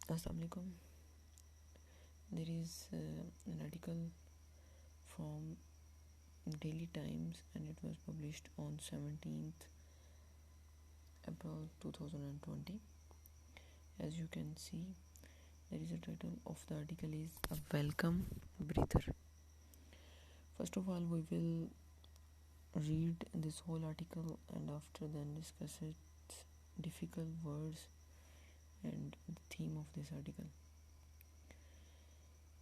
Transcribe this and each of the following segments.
Assalamualaikum. There is an article from Daily Times and it was published on 17th April 2020. As you can see, there is a title of the article is a welcome breather. First of all, we will read this whole article and after then discuss its difficult words and the theme of this article.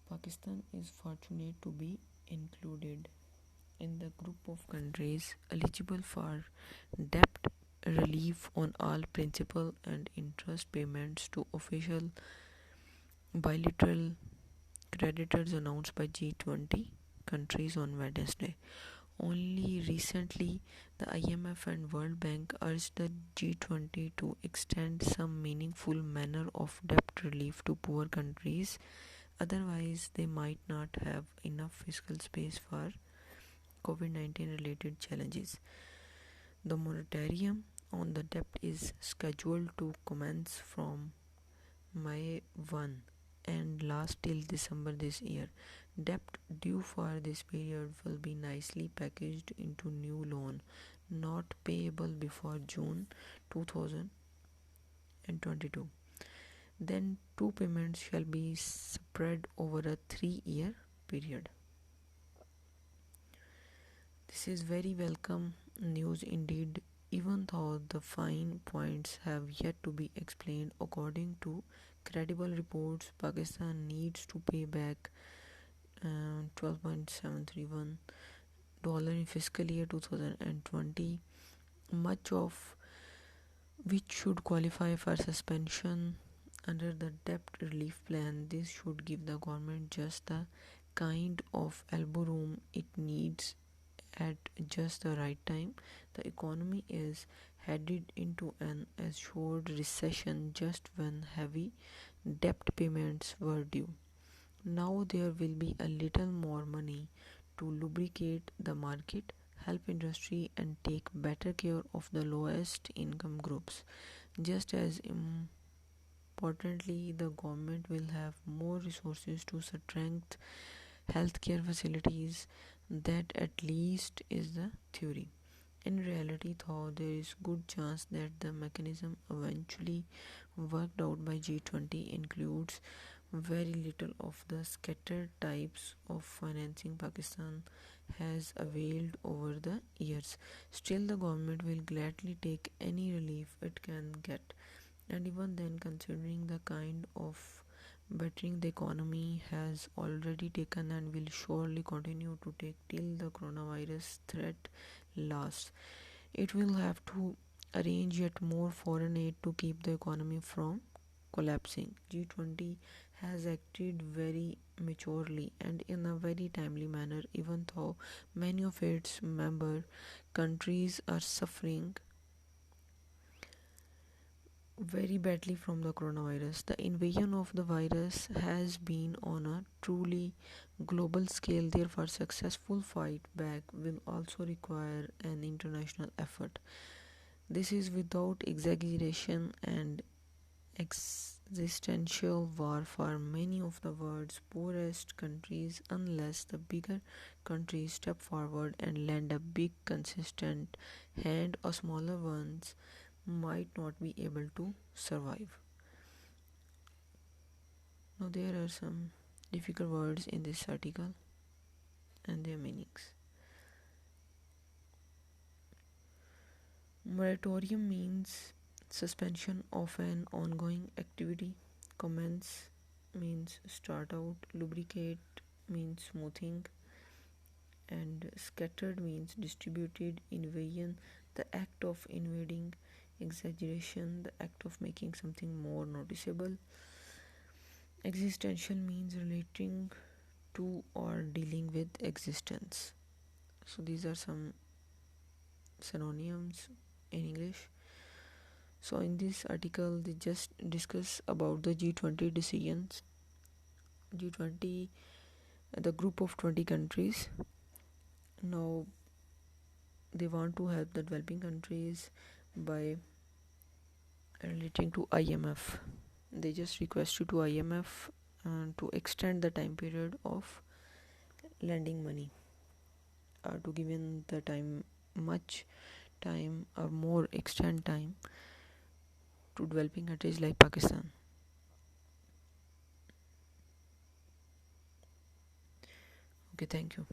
Pakistan is fortunate to be included in the group of countries eligible for debt relief on all principal and interest payments to official bilateral creditors announced by G20 countries on Wednesday. Only recently, the IMF and World Bank urged the G20 to extend some meaningful manner of debt relief to poor countries. Otherwise, they might not have enough fiscal space for COVID-19 related challenges. The moratorium on the debt is scheduled to commence from May 1 and last till December this year. Debt due for this period will be nicely packaged into new loan, not payable before June 2022. Then two payments shall be spread over a 3-year period. This is very welcome news indeed, even though the fine points have yet to be explained. According to credible reports, Pakistan needs to pay back $12.731 in fiscal year 2020, much of which should qualify for suspension under the debt relief plan. This should give the government just the kind of elbow room it needs at just the right time. The economy is headed into an assured recession just when heavy debt payments were due. Now there will be a little more money to lubricate the market, help industry and take better care of the lowest income groups. Just as importantly, the government will have more resources to strengthen healthcare facilities. That at least is the theory. In reality, though, there is good chance that the mechanism eventually worked out by G20 includes very little of the scattered types of financing Pakistan has availed over the years. Still, the government will gladly take any relief it can get, and even then, considering the kind of bettering the economy has already taken and will surely continue to take till the coronavirus threat lasts, it will have to arrange yet more foreign aid to keep the economy from collapsing. G20 has acted very maturely and in a very timely manner, even though many of its member countries are suffering very badly from the coronavirus. The invasion of the virus has been on a truly global scale, therefore successful fight back will also require an international effort. This is without exaggeration and existential war for many of the world's poorest countries unless the bigger countries step forward and lend a big consistent hand, or smaller ones might not be able to survive. Now there are some difficult words in this article and their meanings. Moratorium means suspension of an ongoing activity. Commence means start out. Lubricate means smoothing. And scattered means distributed. Invasion, the act of invading. Exaggeration, the act of making something more noticeable. Existential means relating to or dealing with existence. So these are some synonyms in English. So in this article they just discuss about the G20 decisions. G20, the group of 20 countries. Now they want to help the developing countries by relating to IMF. They just requested to IMF to extend the time period of lending money, to given the time, much time or more extend time to developing countries like Pakistan. Okay, thank you.